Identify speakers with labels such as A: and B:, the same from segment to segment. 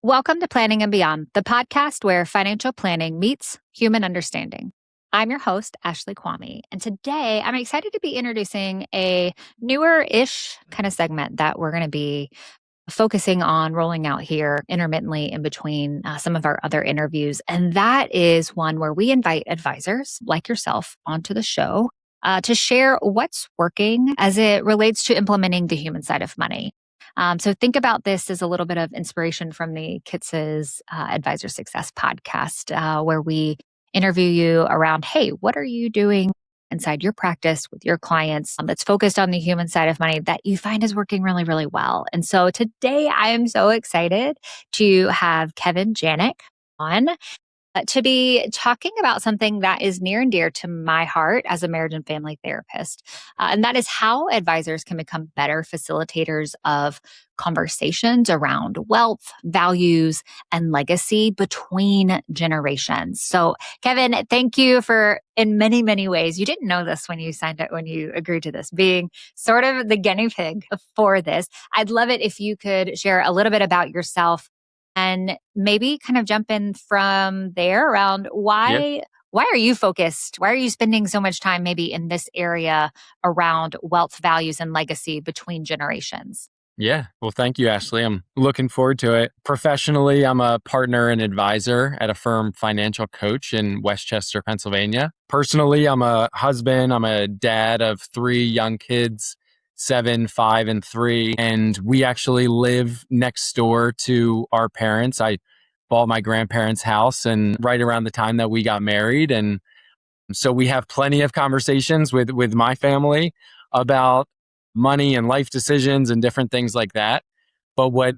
A: Welcome to Planning and Beyond, the podcast where financial planning meets human understanding. I'm your host, Ashley Kwame, and today I'm excited to be introducing a newer-ish kind of segment that we're going to be focusing on rolling out here intermittently in between some of our other interviews. And that is one where we invite advisors like yourself onto the show to share what's working as it relates to implementing the human side of money. So think about this as a little bit of inspiration from the Kits's Advisor Success podcast, where we interview you around, hey, what are you doing inside your practice with your clients that's focused on the human side of money that you find is working really, really well. And so today I am so excited to have Kevin Janiec on to be talking about something that is near and dear to my heart as a marriage and family therapist. And that is how advisors can become better facilitators of conversations around wealth, values, and legacy between generations. So, Kevin, thank you for, in many, many ways, you didn't know this when you signed up, when you agreed to this, being sort of the guinea pig for this. I'd love it if you could share a little bit about yourself and maybe kind of jump in from there around why are you focused? Why are you spending so much time maybe in this area around wealth, values, and legacy between generations?
B: Yeah. Well, thank you, Ashley. I'm looking forward to it. Professionally, I'm a partner and advisor at a firm financial coach in Westchester, Pennsylvania. Personally, I'm a husband. I'm a dad of 3 young kids, 7, 5, and 3. And we actually live next door to our parents. I bought my grandparents' house and right around the time that we got married. And so we have plenty of conversations with my family about money and life decisions and different things like that. But what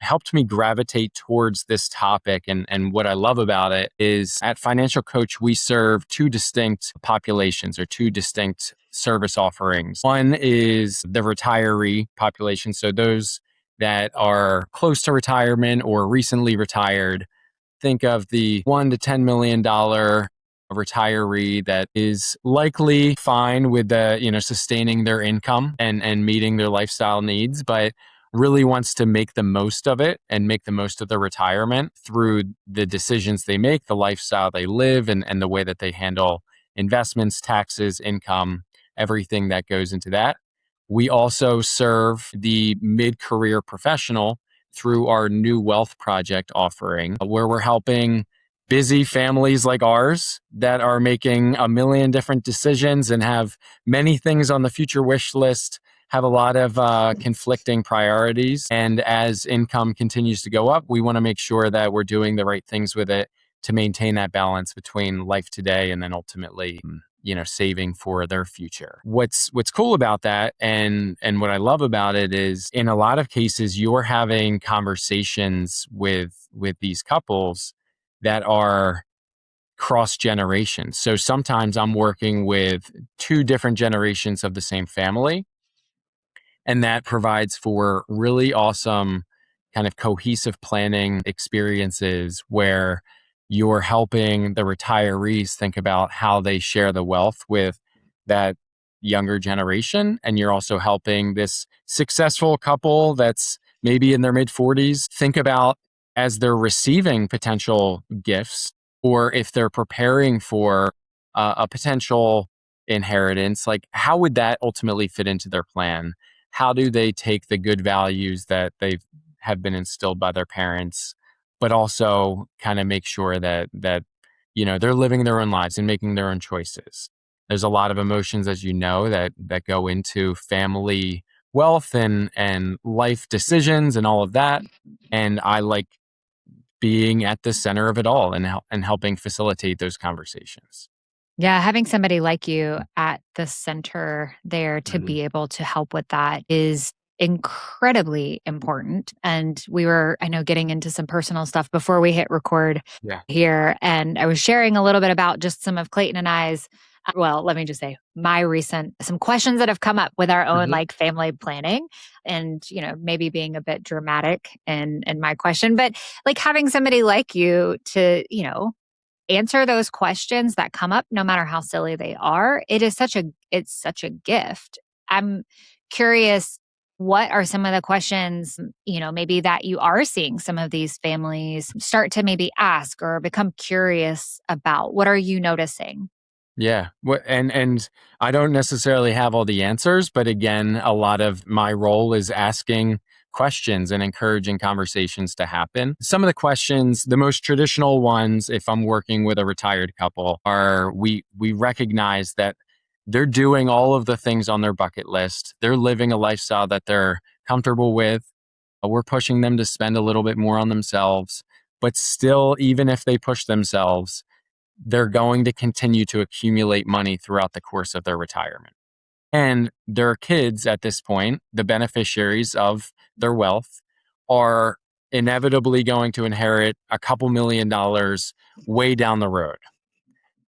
B: helped me gravitate towards this topic and what I love about it is at Financial Coach, we serve 2 distinct populations or 2 distinct service offerings. One is the retiree population. So those that are close to retirement or recently retired. Think of the $1 to $10 million retiree that is likely fine with sustaining their income and meeting their lifestyle needs, but really wants to make the most of it and make the most of their retirement through the decisions they make, the lifestyle they live, and the way that they handle investments, taxes, income, everything that goes into that. We also serve the mid-career professional through our new wealth project offering, where we're helping busy families like ours that are making a million different decisions and have many things on the future wish list, have a lot of conflicting priorities. And as income continues to go up, we want to make sure that we're doing the right things with it to maintain that balance between life today and then ultimately saving for their future. What's cool about that and what I love about it is in a lot of cases you're having conversations with these couples that are cross generations. So sometimes I'm working with 2 different generations of the same family, and that provides for really awesome kind of cohesive planning experiences where you're helping the retirees think about how they share the wealth with that younger generation. And you're also helping this successful couple that's maybe in their mid 40s think about as they're receiving potential gifts or if they're preparing for a potential inheritance, like how would that ultimately fit into their plan? How do they take the good values that have been instilled by their parents, but also kind of make sure that they're living their own lives and making their own choices? There's a lot of emotions, as you know, that go into family wealth and life decisions and all of that. And I like being at the center of it all and helping facilitate those conversations.
A: Yeah, having somebody like you at the center there to be able to help with that is incredibly important. And we were, I know, getting into some personal stuff before we hit record here. And I was sharing a little bit about just some of Clayton and I's, well, let me just say some questions that have come up with our own like family planning and, maybe being a bit dramatic in my question, but like having somebody like you to, answer those questions that come up, no matter how silly they are. It's such a gift. I'm curious, What are some of the questions, maybe that you are seeing some of these families start to maybe ask or become curious about? What are you noticing?
B: Yeah. And I don't necessarily have all the answers, but again, a lot of my role is asking questions and encouraging conversations to happen. Some of the questions, the most traditional ones, if I'm working with a retired couple, are we recognize that they're doing all of the things on their bucket list. They're living a lifestyle that they're comfortable with. We're pushing them to spend a little bit more on themselves, but still, even if they push themselves, they're going to continue to accumulate money throughout the course of their retirement. And their kids at this point, the beneficiaries of their wealth, are inevitably going to inherit a couple $1 million way down the road.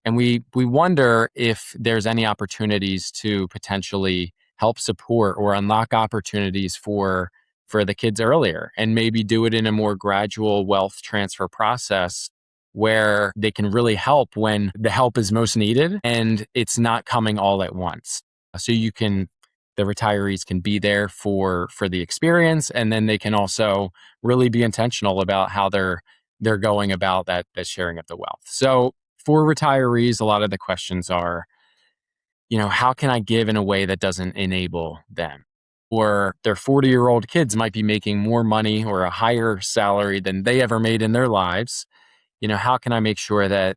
B: And we wonder if there's any opportunities to potentially help support or unlock opportunities for the kids earlier, and maybe do it in a more gradual wealth transfer process where they can really help when the help is most needed and it's not coming all at once. So the retirees can be there for the experience, and then they can also really be intentional about how they're going about that sharing of the wealth. So for retirees, a lot of the questions are, how can I give in a way that doesn't enable them? Or their 40-year-old kids might be making more money or a higher salary than they ever made in their lives. How can I make sure that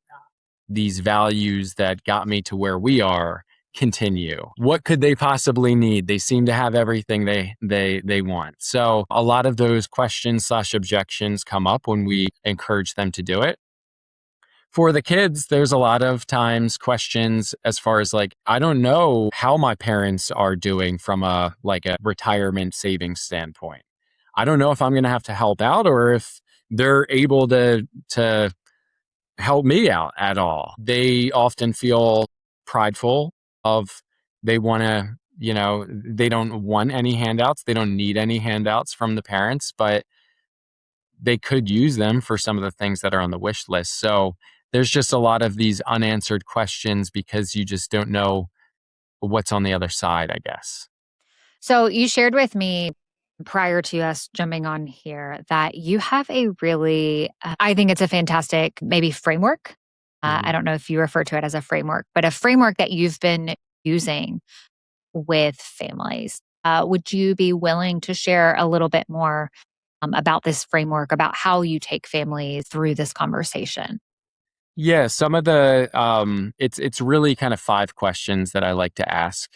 B: these values that got me to where we are continue? What could they possibly need? They seem to have everything they want. So a lot of those questions/objections come up when we encourage them to do it. For the kids, there's a lot of times questions as far as like, I don't know how my parents are doing from a retirement savings standpoint. I don't know if I'm going to have to help out or if they're able to help me out at all. They often feel prideful of they want to, they don't want any handouts. They don't need any handouts from the parents, but they could use them for some of the things that are on the wish list. So there's just a lot of these unanswered questions because you just don't know what's on the other side, I guess.
A: So you shared with me prior to us jumping on here that you have a really, I think it's a fantastic maybe framework. I
B: Mhm.
A: don't know if you refer to it as a framework, but a framework that you've been using with families. Would you be willing to share a little bit more about this framework, about how you take families through this conversation?
B: Yeah, some of the it's really kind of 5 questions that I like to ask.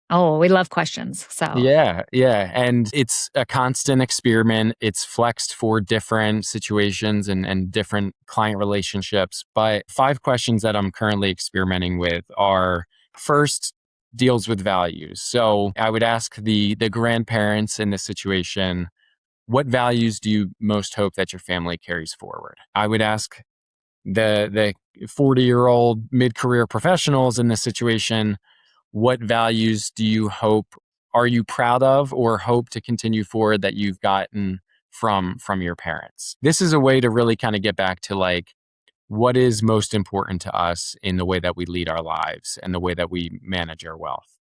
A: Oh, we love questions. So,
B: Yeah, yeah. And it's a constant experiment. It's flexed for different situations and different client relationships. But 5 questions that I'm currently experimenting with are: first, deals with values. So I would ask the grandparents in this situation, what values do you most hope that your family carries forward? I would ask the 40-year-old mid-career professionals in this situation, what values do you hope, are you proud of or hope to continue forward that you've gotten from your parents? This is a way to really kind of get back to like what is most important to us in the way that we lead our lives and the way that we manage our wealth.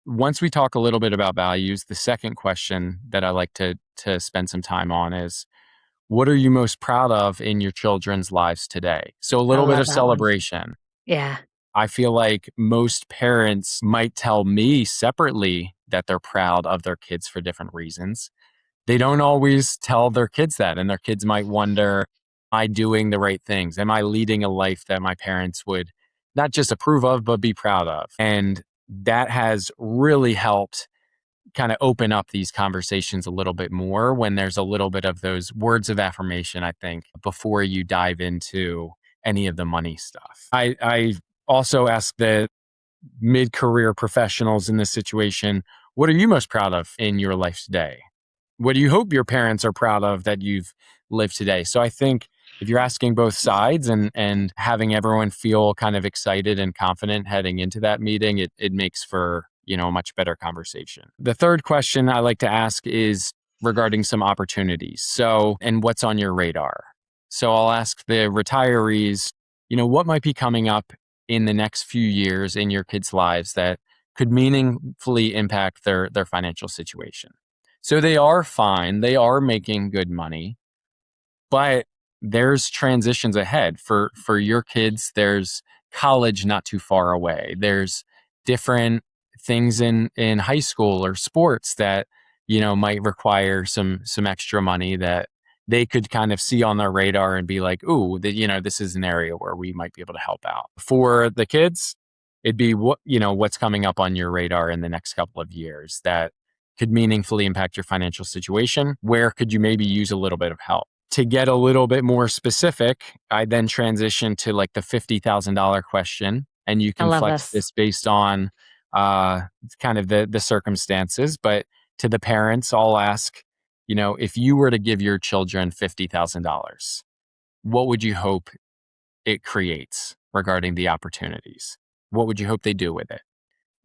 B: Once we talk a little bit about values, the second question that I like to spend some time on is, what are you most proud of in your children's lives today? So a
A: I
B: little bit
A: love
B: of
A: that one.
B: celebration.
A: Yeah.
B: I feel like most parents might tell me separately that they're proud of their kids for different reasons. They don't always tell their kids that, and their kids might wonder, am I doing the right things? Am I leading a life that my parents would not just approve of, but be proud of? And that has really helped kind of open up these conversations a little bit more when there's a little bit of those words of affirmation, I think, before you dive into any of the money stuff. I also ask the mid-career professionals in this situation, what are you most proud of in your life today? What do you hope your parents are proud of that you've lived today? So I think if you're asking both sides and having everyone feel kind of excited and confident heading into that meeting, it makes for, a much better conversation. The third question I like to ask is regarding some opportunities. So, and what's on your radar? So I'll ask the retirees, what might be coming up in the next few years in your kids' lives that could meaningfully impact their financial situation. So they are fine. They are making good money, but there's transitions ahead for your kids. There's college not too far away. There's different things in high school or sports that might require some extra money that they could kind of see on their radar and be like, ooh, this is an area where we might be able to help out. For the kids, it'd be what's coming up on your radar in the next couple of years that could meaningfully impact your financial situation. Where could you maybe use a little bit of help? To get a little bit more specific, I then transition to like the $50,000 question, and you
A: I
B: can
A: love
B: flex
A: this.
B: this based on uh, kind of the circumstances. But to the parents, I'll ask, if you were to give your children $50,000, what would you hope it creates regarding the opportunities? What would you hope they do with it?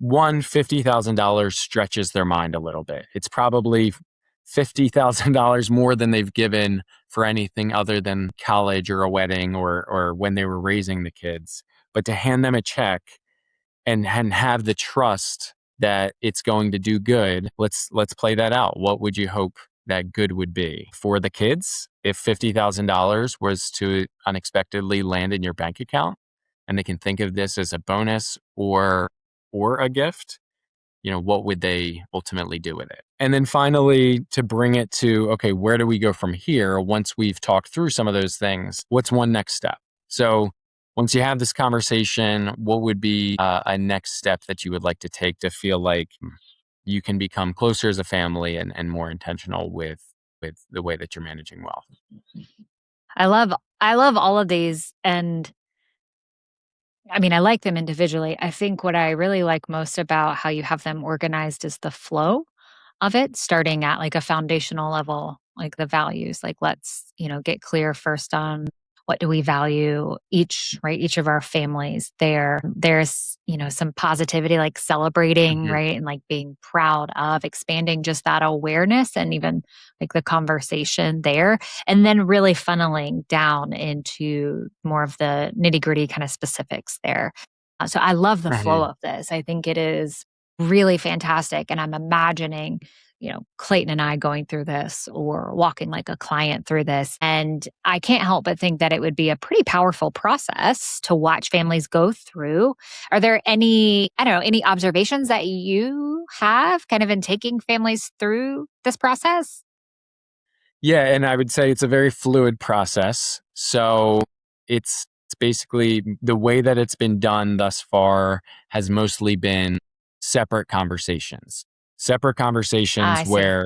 B: One, $50,000 stretches their mind a little bit. It's probably $50,000 more than they've given for anything other than college or a wedding or when they were raising the kids. But to hand them a check and have the trust that it's going to do good, let's play that out. What would you hope that good would be for the kids? If $50,000 was to unexpectedly land in your bank account and they can think of this as a bonus or a gift, what would they ultimately do with it? And then finally, to bring it to, okay, where do we go from here? Once we've talked through some of those things, what's one next step? So once you have this conversation, what would be a next step that you would like to take to feel like you can become closer as a family and more intentional with the way that you're managing wealth?
A: I love I love all of these, and I mean, I like them individually. I think what I really like most about how you have them organized is the flow of it, starting at like a foundational level, like the values. Like, let's, get clear first on what do we value each, right? Each of our families. There's, some positivity, like celebrating,
B: Mhm.
A: right? And like being proud of expanding just that awareness and even like the conversation there. And then really funneling down into more of the nitty gritty kind of specifics there. So I love the flow
B: Mhm.
A: of this. I think it is really fantastic. And I'm imagining, Clayton and I going through this or walking like a client through this. And I can't help but think that it would be a pretty powerful process to watch families go through. Are there any, I don't know, any observations that you have kind of in taking families through this process?
B: Yeah, and I would say it's a very fluid process. So it's basically the way that it's been done thus far has mostly been separate conversations. Separate
A: I
B: conversations
A: see.
B: where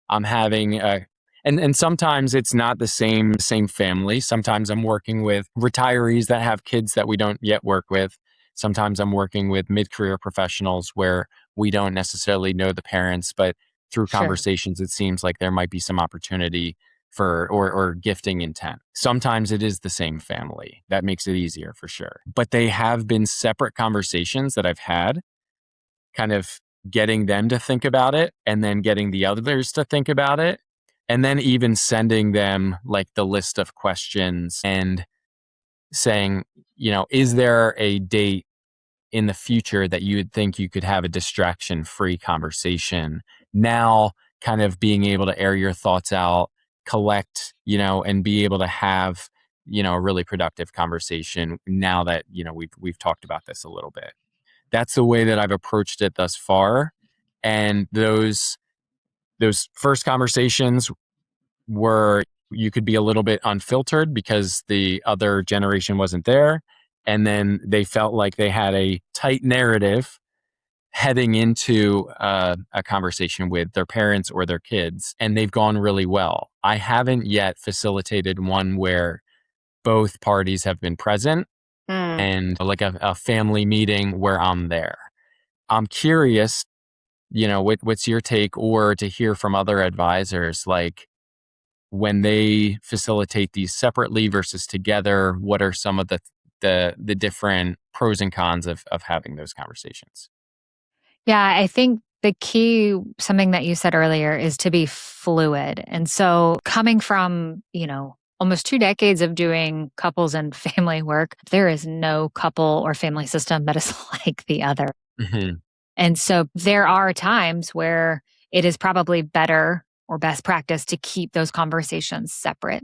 B: I'm having a and sometimes it's not the same family. Sometimes I'm working with retirees that have kids that we don't yet work with. Sometimes I'm working with mid-career professionals where we don't necessarily know the parents, but through
A: Sure.
B: conversations, it seems like there might be some opportunity for or gifting intent. Sometimes it is the same family. That makes it easier for sure. But they have been separate conversations that I've had, kind of getting them to think about it and then getting the others to think about it. And then even sending them like the list of questions and saying, is there a date in the future that you would think you could have a distraction free conversation now, kind of being able to air your thoughts out, collect, and be able to have, a really productive conversation now that, we've talked about this a little bit. That's the way that I've approached it thus far. And those first conversations were you could be a little bit unfiltered because the other generation wasn't there. And then they felt like they had a tight narrative heading into a conversation with their parents or their kids, and they've gone really well. I haven't yet facilitated one where both parties have been present
A: Mm.
B: and like a family meeting where I'm there. I'm curious, what's your take or to hear from other advisors, like when they facilitate these separately versus together, what are some of the different pros and cons of having those conversations?
A: Yeah, I think the key, something that you said earlier, is to be fluid. And so, coming from, almost 2 decades of doing couples and family work, there is no couple or family system that is like the other.
B: Mhm.
A: And so, there are times where it is probably better or best practice to keep those conversations separate,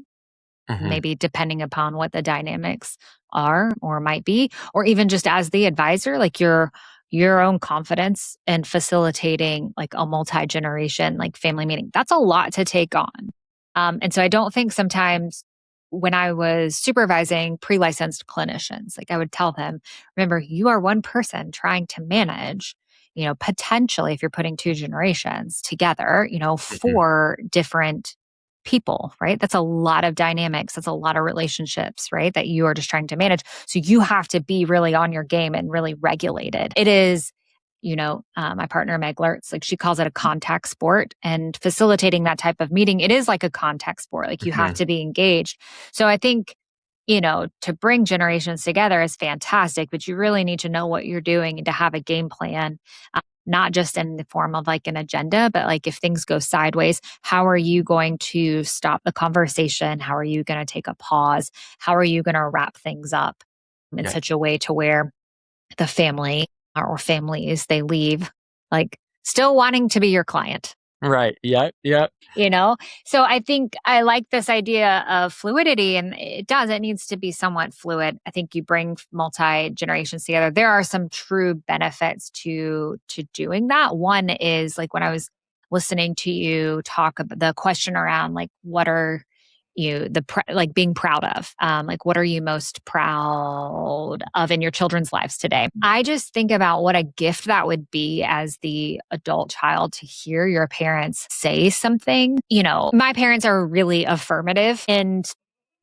B: Hmm.
A: maybe depending upon what the dynamics are or might be, or even just as the advisor, like your own confidence and facilitating like a multi-generation like family meeting. That's a lot to take on. And so I don't think sometimes when I was supervising pre-licensed clinicians, like I would tell them, remember, you are one person trying to manage, potentially if you're putting two generations together,
B: Hmm.
A: four different people, right? That's a lot of dynamics. That's a lot of relationships, right? That you are just trying to manage. So you have to be really on your game and really regulated. It is, my partner, Meg Lertz, like she calls it a contact sport, and facilitating that type of meeting, it is like a contact sport. Like you have
B: Hmm.
A: to be engaged. So I think, to bring generations together is fantastic, but you really need to know what you're doing and to have a game plan, not just in the form of like an agenda, but like if things go sideways, how are you going to stop the conversation? How are you going to take a pause? How are you going to wrap things up in
B: Yeah.
A: such a way to where the family or families they leave like still wanting to be your client?
B: Right. Yep. Yep.
A: you know so I think I like this idea of fluidity, and it needs to be somewhat fluid. I think you bring multi generations together, there are some true benefits to doing that. One is like when I was listening to you talk about the question around like what are you like being proud of, like what are you most proud of in your children's lives today? I just think about what a gift that would be as the adult child to hear your parents say something. My parents are really affirmative, and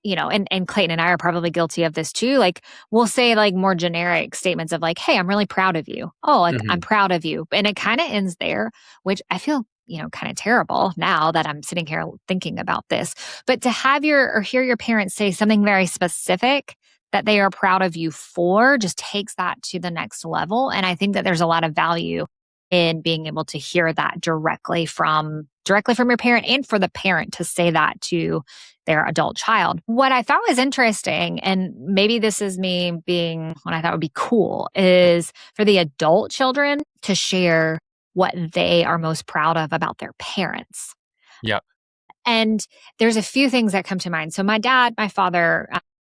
A: Clayton and I are probably guilty of this too. Like we'll say like more generic statements of like, "Hey, I'm really proud of you." Oh, like I'm
B: Hmm.
A: proud of you. And it kind of ends there, which I feel, kind of terrible now that I'm sitting here thinking about this. But to have or hear your parents say something very specific that they are proud of you for just takes that to the next level. And I think that there's a lot of value in being able to hear that directly from your parent, and for the parent to say that to their adult child. What I thought was interesting, and maybe this is me being what I thought would be cool, is for the adult children to share what they are most proud of about their parents.
B: Yep.
A: And there's a few things that come to mind. So my father,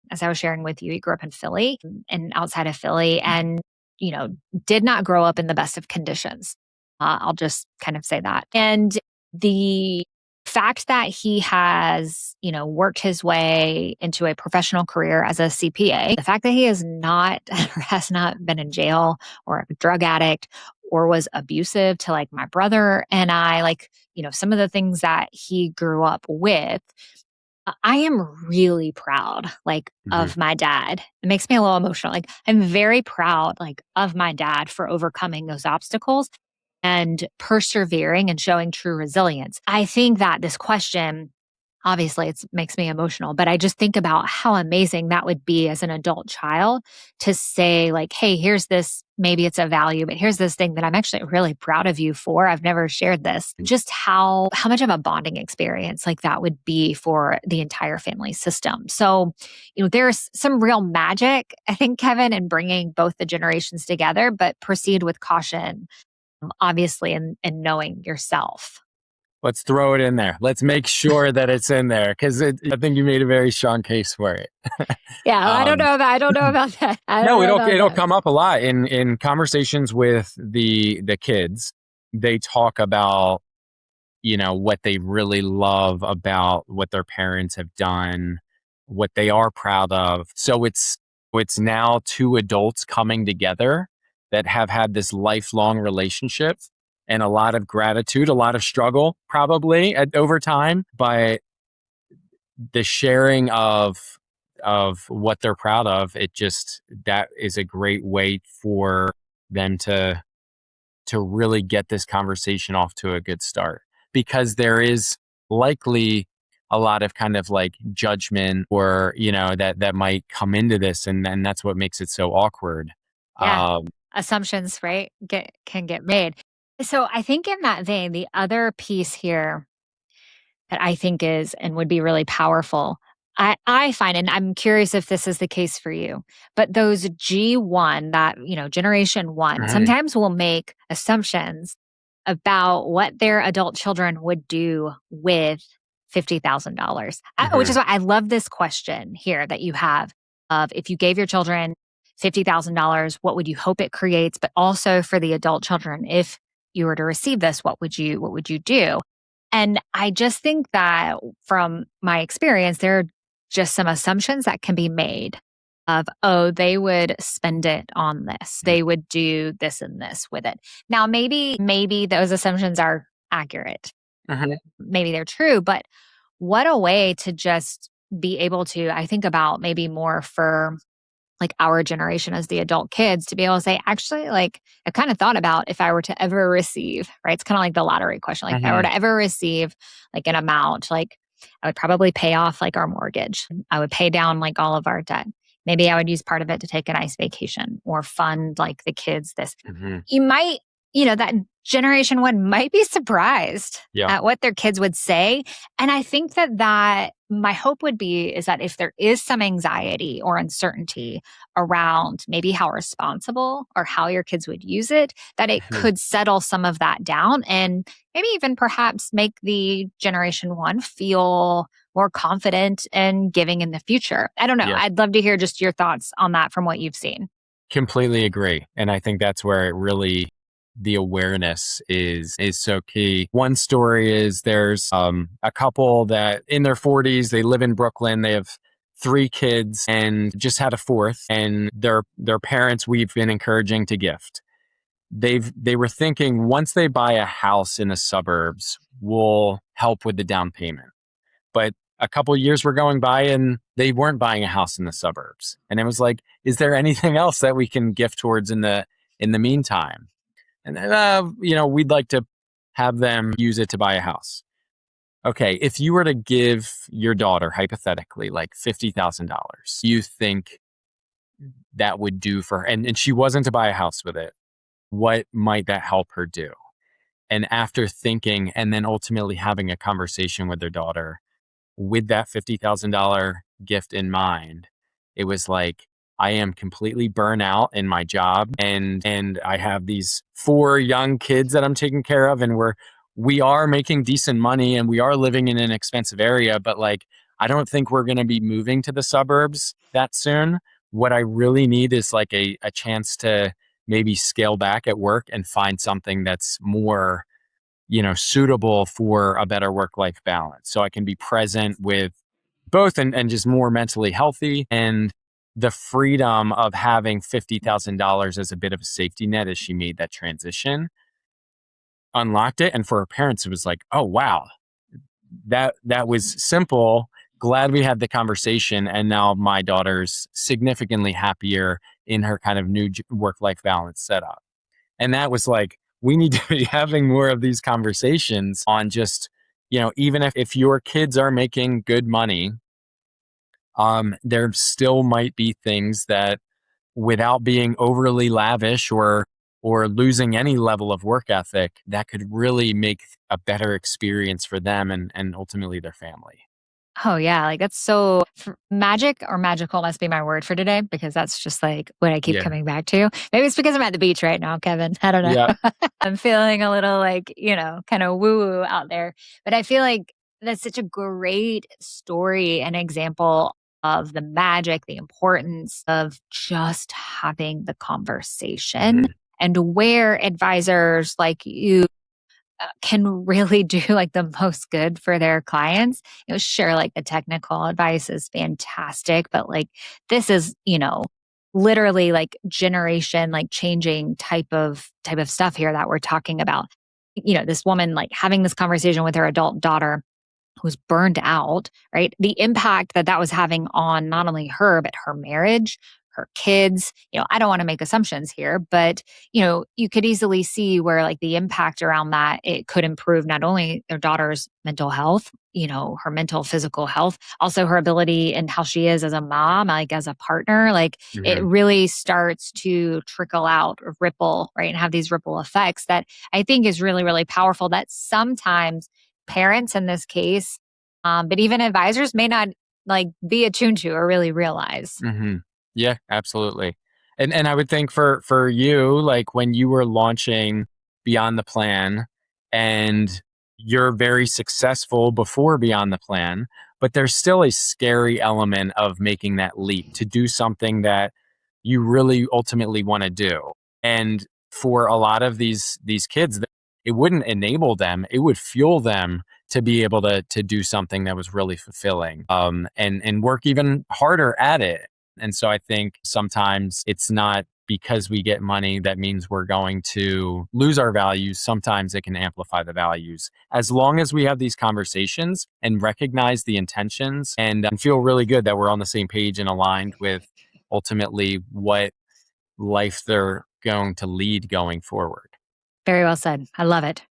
A: as I was sharing with you, he grew up in Philly and outside of Philly, and you know, did not grow up in the best of conditions. I'll just kind of say that. And the fact that he has, worked his way into a professional career as a CPA, the fact that he is not or has not been in jail or a drug addict or was abusive to like my brother and I, like, some of the things that he grew up with, I am really proud, like,
B: Hmm.
A: of my dad. It makes me a little emotional. Like, I'm very proud, like, of my dad for overcoming those obstacles and persevering and showing true resilience. I think that this question, obviously, it makes me emotional, but I just think about how amazing that would be as an adult child to say, like, hey, here's this, maybe it's a value, but here's this thing that I'm actually really proud of you for. I've never shared this. Just how much of a bonding experience like that would be for the entire family system. So, there's some real magic, I think, Kevin, in bringing both the generations together, but proceed with caution, obviously, and knowing yourself.
B: Let's throw it in there. Let's make sure that it's in there because I think you made a very strong case for it.
A: Yeah,
B: Um,
A: I don't know about that. I don't
B: no,
A: know about
B: it'll
A: that.
B: come up a lot in conversations with the kids. They talk about what they really love about what their parents have done, what they are proud of. So it's now two adults coming together that have had this lifelong relationship and a lot of gratitude, a lot of struggle probably over time, but the sharing of what they're proud of, it just that is a great way for them to really get this conversation off to a good start, because there is likely a lot of kind of like judgment or that might come into this, and then that's what makes it so awkward.
A: Yeah.
B: um
A: Assumptions, right? Can get made. So I think in that vein, the other piece here that I think is and would be really powerful, I find, and I'm curious if this is the case for you, but those G1, that, generation one,
B: mhm.
A: sometimes will make assumptions about what their adult children would do with $50,000. Which
B: Hmm.
A: is why I love this question here that you have of if you gave your children $50,000, what would you hope it creates? But also for the adult children, if you were to receive this, what would you do? And I just think that from my experience, there are just some assumptions that can be made of, oh, they would spend it on this. They would do this and this with it. Now, maybe those assumptions are accurate.
B: Hmm.
A: Maybe they're true, but what a way to just be able to, I think about maybe more for like our generation as the adult kids to be able to say, actually, like I kind of thought about if I were to ever receive, right? It's kind of like the lottery question. Like if I were
B: Hmm.
A: to ever receive like an amount, like I would probably pay off like our mortgage. I would pay down like all of our debt. Maybe I would use part of it to take a nice vacation or fund like the kids this.
B: Hmm.
A: You might, that generation one might be surprised
B: Yeah.
A: at what their kids would say. And I think that my hope would be is that if there is some anxiety or uncertainty around maybe how responsible or how your kids would use it, that it
B: Hmm.
A: could settle some of that down and maybe even perhaps make the generation one feel more confident and giving in the future. I don't know.
B: Yeah.
A: I'd love to hear just your thoughts on that from what you've seen.
B: Completely agree. And I think that's where it really the awareness is so key. One story is there's a couple that in their 40s, they live in Brooklyn, they have three kids and just had a fourth, and their parents we've been encouraging to gift. They were thinking once they buy a house in the suburbs, we'll help with the down payment. But a couple of years were going by and they weren't buying a house in the suburbs. And it was like, is there anything else that we can gift towards in the meantime? And then, we'd like to have them use it to buy a house. Okay, if you were to give your daughter, hypothetically, like $50,000, you think that would do for her, and she wasn't to buy a house with it, what might that help her do? And after thinking and then ultimately having a conversation with their daughter, with that $50,000 gift in mind, it was like, I am completely burnt out in my job and I have these four young kids that I'm taking care of, and we are making decent money and we are living in an expensive area, but like I don't think we're going to be moving to the suburbs that soon. What I really need is like a chance to maybe scale back at work and find something that's more suitable for a better work-life balance. So I can be present with both and just more mentally healthy, and the freedom of having $50,000 as a bit of a safety net as she made that transition unlocked it. And for her parents, it was like, oh wow, that was simple. Glad we had the conversation. And now my daughter's significantly happier in her kind of new work-life balance setup. And that was like, we need to be having more of these conversations on just, even if your kids are making good money, there still might be things that without being overly lavish or losing any level of work ethic that could really make a better experience for them and ultimately their family.
A: Oh, yeah, like, that's so magic or magical must be my word for today because that's just, like, what I keep
B: Yeah.
A: coming back to. Maybe it's because I'm at the beach right now, Kevin. I don't
B: Yeah.
A: know. I'm feeling a little, like, kinda woo-woo out there, but I feel like that's such a great story and example of the magic, the importance of just having the conversation
B: Hmm.
A: and where advisors like you can really do like the most good for their clients. Sure, like the technical advice is fantastic, but like this is, literally like generation like changing type of stuff here that we're talking about. This woman like having this conversation with her adult daughter who's burned out, right? The impact that was having on not only her, but her marriage, her kids. I don't want to make assumptions here, but, you could easily see where like the impact around that, it could improve not only their daughter's mental health, her mental, physical health, also her ability and how she is as a mom, like as a partner, like it
B: Hmm.
A: really starts to trickle out or ripple, right? And have these ripple effects that I think is really, really powerful that sometimes parents in this case, but even advisors may not like be attuned to or really realize.
B: Hmm. Yeah, absolutely. And I would think for you, like when you were launching Beyond the Plan, and you're very successful before Beyond the Plan, but there's still a scary element of making that leap to do something that you really ultimately want to do. And for a lot of these kids, it wouldn't enable them, it would fuel them to be able to do something that was really fulfilling, and work even harder at it. And so I think sometimes it's not because we get money that means we're going to lose our values. Sometimes it can amplify the values. As long as we have these conversations and recognize the intentions and feel really good that we're on the same page and aligned with ultimately what life they're going to lead going forward.
A: Very well said. I love it.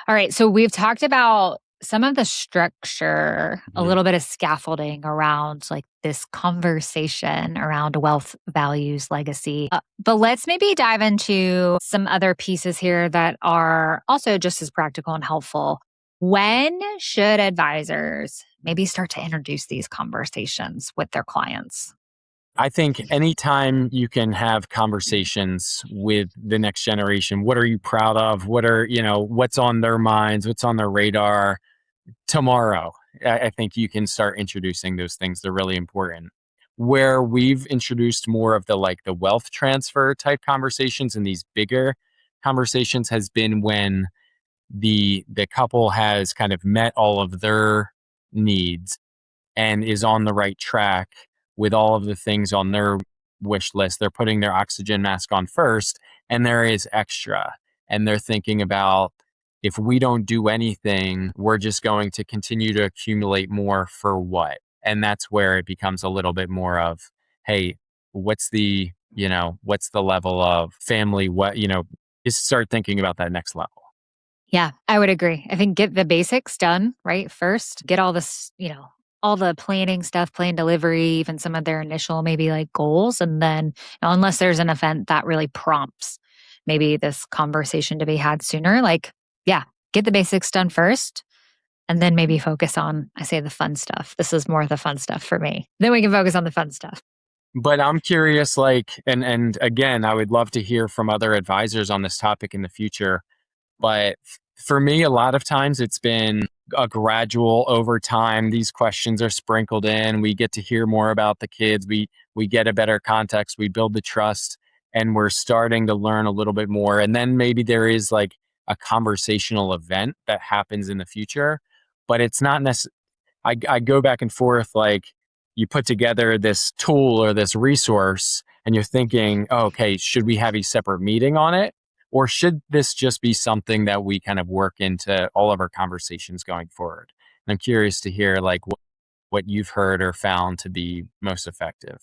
A: All right. So we've talked about some of the structure, a
B: Mhm.
A: little bit of scaffolding around like this conversation around wealth, values, legacy. But let's maybe dive into some other pieces here that are also just as practical and helpful. When should advisors maybe start to introduce these conversations with their clients?
B: I think anytime you can have conversations with the next generation, what are you proud of? What are, what's on their minds? What's on their radar tomorrow? I think you can start introducing those things. They're really important. Where we've introduced more of the wealth transfer type conversations and these bigger conversations has been when the couple has kind of met all of their needs and is on the right track with all of the things on their wish list. They're putting their oxygen mask on first, and there is extra. And they're thinking about, if we don't do anything, we're just going to continue to accumulate more for what? And that's where it becomes a little bit more of, hey, what's the level of family? Just start thinking about that next level.
A: Yeah, I would agree. I think get the basics done, right? First, get all this, all the planning stuff, plan delivery, even some of their initial maybe like goals. And then, unless there's an event that really prompts maybe this conversation to be had sooner, like, yeah, get the basics done first. And then maybe focus on, I say, the fun stuff. This is more the fun stuff for me. Then we can focus on the fun stuff.
B: But I'm curious, and again, I would love to hear from other advisors on this topic in the future. But for me, a lot of times it's been a gradual over time. These questions are sprinkled in. We get to hear more about the kids. We get a better context. We build the trust, and we're starting to learn a little bit more. And then maybe there is like a conversational event that happens in the future, but it's not necessarily. I go back and forth, like, you put together this tool or this resource and you're thinking, oh, okay, should we have a separate meeting on it? Or should this just be something that we kind of work into all of our conversations going forward? And I'm curious to hear like what you've heard or found to be most effective.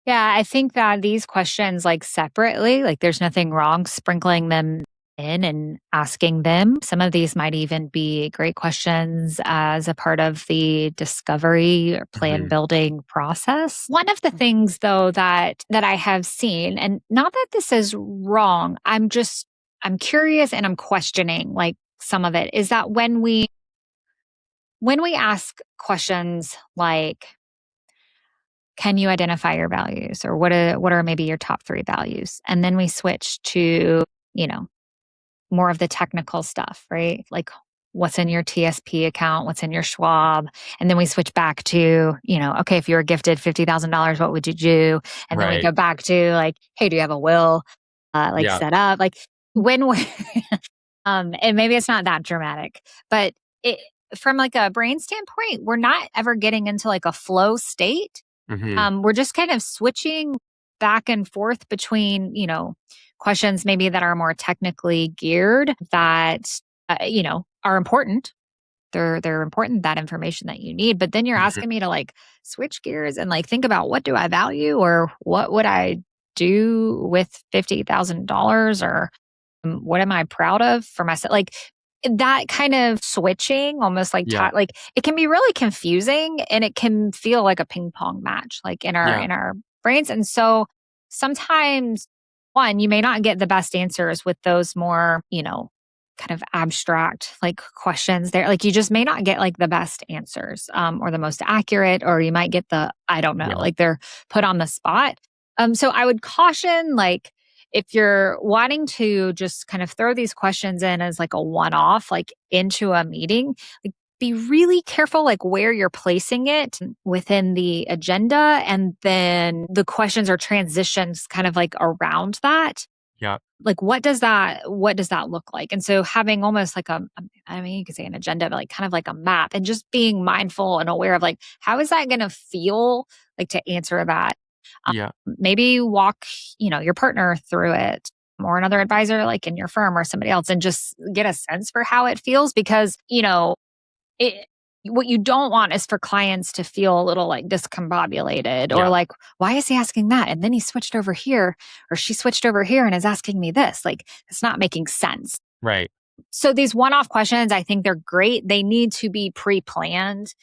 A: Yeah, I think that these questions, like separately, like there's nothing wrong sprinkling them in and asking them. Some of these might even be great questions as a part of the discovery or plan
B: Hmm.
A: building process. One of the things though that I have seen, and not that this is wrong, I'm curious and I'm questioning like some of it, is that when we ask questions like, can you identify your values, or what are maybe your top 3 values? And then we switch to, you know, more of the technical stuff, right? Like what's in your TSP account, what's in your Schwab, and then we switch back to, okay, if you were gifted $50,000, what would you do? And then we
B: Right.
A: go back to like, hey, do you have a will like
B: Yeah.
A: set up? Like when we and maybe it's not that dramatic, but it from like a brain standpoint, we're not ever getting into like a flow state.
B: Hmm.
A: We're just kind of switching back and forth between, questions maybe that are more technically geared that, are important. They're important, that information that you need. But then you're
B: Hmm.
A: asking me to like switch gears and like think about, what do I value, or what would I do with $50,000, or what am I proud of for myself? Like that kind of switching, almost like
B: Yeah.
A: like it can be really confusing, and it can feel like a ping pong match, like in our
B: Yeah.
A: brains. And so sometimes, one, you may not get the best answers with those more, kind of abstract like questions there. Like you just may not get like the best answers, or the most accurate, or you might get the I don't know,
B: Yeah.
A: like they're put on the spot. So I would caution, like, if you're wanting to just kind of throw these questions in as like a one-off, like into a meeting, like be really careful like where you're placing it within the agenda, and then the questions or transitions kind of like around that.
B: Yeah.
A: Like what does that look like? And so having almost like I mean, you could say an agenda, but like kind of like a map, and just being mindful and aware of like, how is that going to feel like to answer that? Um,
B: Yeah.
A: Maybe walk, your partner through it, or another advisor like in your firm or somebody else, and just get a sense for how it feels, because, it what you don't want is for clients to feel a little like discombobulated, or
B: Yeah.
A: like, why is he asking that? And then he switched over here, or she switched over here and is asking me this. Like, it's not making sense.
B: Right.
A: So these one-off questions, I think they're great. They need to be pre-planned,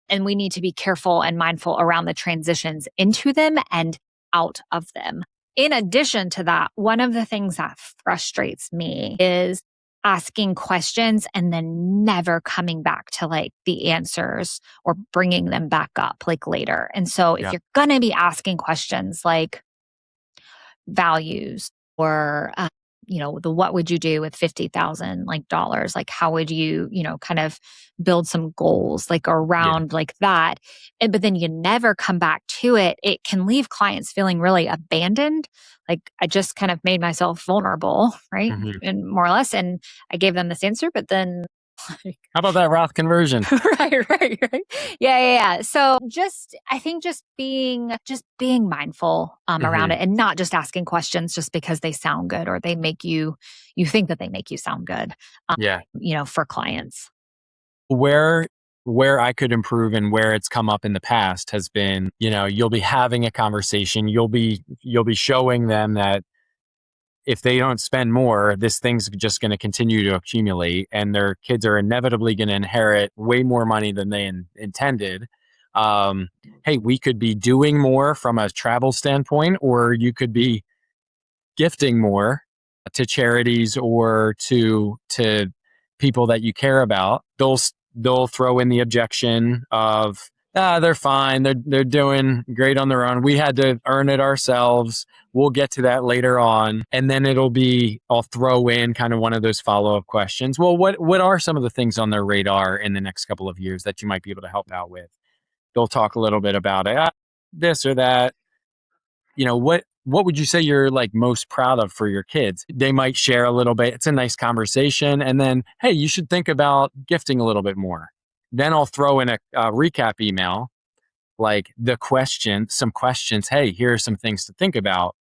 A: and we need to be careful and mindful around the transitions into them and out of them. In addition to that, one of the things that frustrates me is asking questions and then never coming back to like the answers or bringing them back up like later. And so if
B: Yeah.
A: you're going to be asking questions like values, or the what would you do with 50,000 like dollars, like how would you, kind of build some goals like
B: Yeah.
A: around like that, but then you never come back to it, it can leave clients feeling really abandoned, like I just kind of made myself vulnerable, right?
B: Hmm.
A: And more or less, and I gave them this answer, but then
B: How about that Roth conversion?
A: right. Yeah. So I think just being mindful around
B: Hmm.
A: it, and not just asking questions just because they sound good, or you think that they make you sound good,
B: Yeah.
A: for clients.
B: Where where I could improve and where it's come up in the past has been, you'll be having a conversation, you'll be showing them that if they don't spend more, this thing's just going to continue to accumulate, and their kids are inevitably going to inherit way more money than they intended. Um, hey, we could be doing more from a travel standpoint, or you could be gifting more to charities or to people that you care about. They'll throw in the objection of, they're fine, they're doing great on their own, we had to earn it ourselves, we'll get to that later on. And then I'll throw in kind of one of those follow-up questions. Well, what are some of the things on their radar in the next couple of years that you might be able to help out with? They'll talk a little bit about it, this or that. What would you say you're like most proud of for your kids? They might share a little bit. It's a nice conversation. And then, hey, you should think about gifting a little bit more. Then I'll throw in a recap email, like some questions. Hey, here are some things to think about.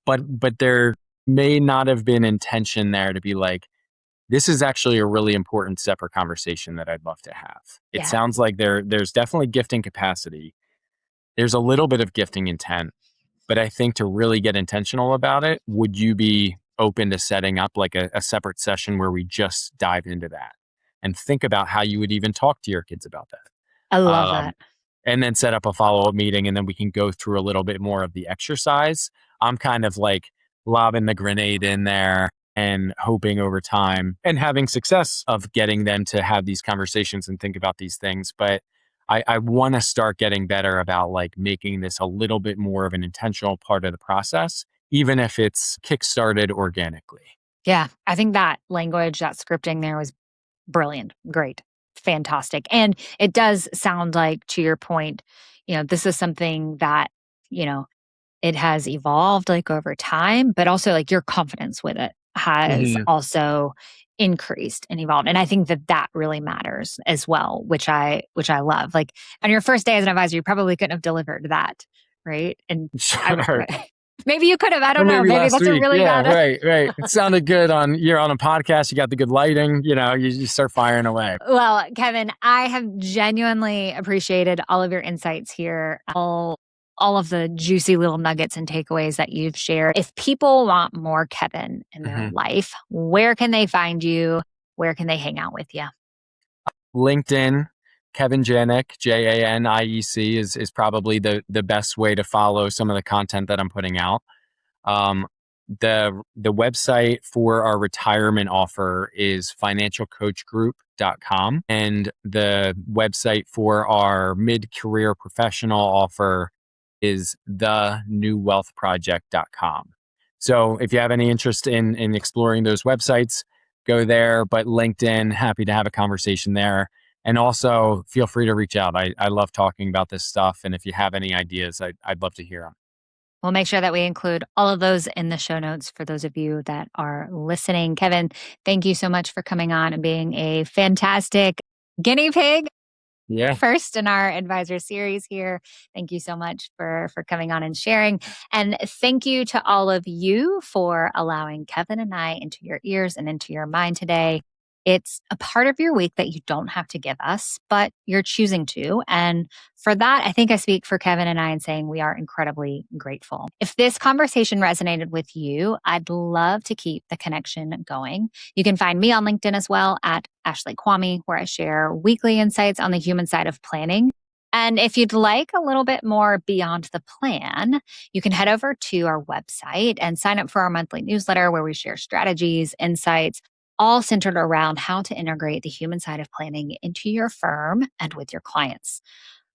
B: But there may not have been intention there to be like, this is actually a really important separate conversation that I'd love to have. It
A: Yeah,
B: sounds like there's definitely gifting capacity. There's a little bit of gifting intent. But I think to really get intentional about it, would you be open to setting up like a separate session where we just dive into that and think about how you would even talk to your kids about
A: I
B: that?
A: love that.
B: And then set up a follow-up meeting, and then we can go through a little bit more of the exercise. I'm kind of like lobbing the grenade in there and hoping over time and having success of getting them to have these conversations and think about these things. But I want to start getting better about like making this a little bit more of an intentional part of the process, even if it's kickstarted organically.
A: Yeah, I think that language, that scripting there was brilliant, great, fantastic. And it does sound like, to your point, this is something that, you know, it has evolved like over time, but also like your confidence with it has
B: Hmm.
A: also increased and evolved. And I think that that really matters as well, which I love. Like on your first day as an advisor, you probably couldn't have delivered that, right? And I would,
B: Sure.
A: maybe you could have, I
B: Or
A: don't know.
B: maybe
A: Maybe
B: last
A: that's a
B: week.
A: really
B: Yeah,
A: bad.
B: right, right. It sounded good you're on a podcast, you got the good lighting, you start firing away.
A: Well, Kevin, I have genuinely appreciated all of your insights here, all of the juicy little nuggets and takeaways that you've shared. If people want more Kevin in their
B: Hmm.
A: life, where can they find you? Where can they hang out with you?
B: LinkedIn, Kevin Janiec, Janiec is probably the best way to follow some of the content that I'm putting out. Um, the website for our retirement offer is financialcoachgroup.com, and the website for our mid-career professional offer is thenewwealthproject.com. So if you have any interest in exploring those websites, go there. But LinkedIn, happy to have a conversation there. And also feel free to reach out. I love talking about this stuff. And if you have any ideas, I'd love to hear them.
A: We'll make sure that we include all of those in the show notes for those of you that are listening. Kevin, thank you so much for coming on and being a fantastic guinea pig
B: Yeah.
A: first in our advisor series here. Thank you so much for coming on and sharing. And thank you to all of you for allowing Kevin and I into your ears and into your mind today. It's a part of your week that you don't have to give us, but you're choosing to. And for that, I think I speak for Kevin and I in saying we are incredibly grateful. If this conversation resonated with you, I'd love to keep the connection going. You can find me on LinkedIn as well at Ashley Kwame, where I share weekly insights on the human side of planning. And if you'd like a little bit more beyond the plan, you can head over to our website and sign up for our monthly newsletter where we share strategies, insights, all centered around how to integrate the human side of planning into your firm and with your clients.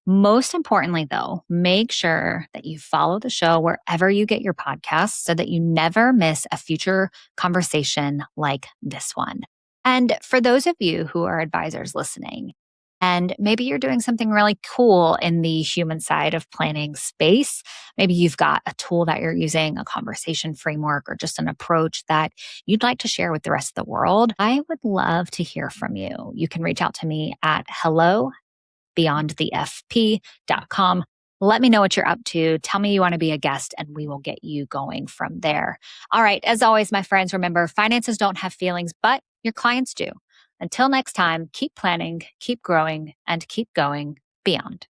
A: Most importantly, though, make sure that you follow the show wherever you get your podcasts so that you never miss a future conversation like this one. And for those of you who are advisors listening, and maybe you're doing something really cool in the human side of planning space. Maybe you've got a tool that you're using, a conversation framework, or just an approach that you'd like to share with the rest of the world. I would love to hear from you. You can reach out to me at beyondthefp.com. Let me know what you're up to. Tell me you want to be a guest, and we will get you going from there. All right. As always, my friends, remember finances don't have feelings, but your clients do. Until next time, keep planning, keep growing, and keep going beyond.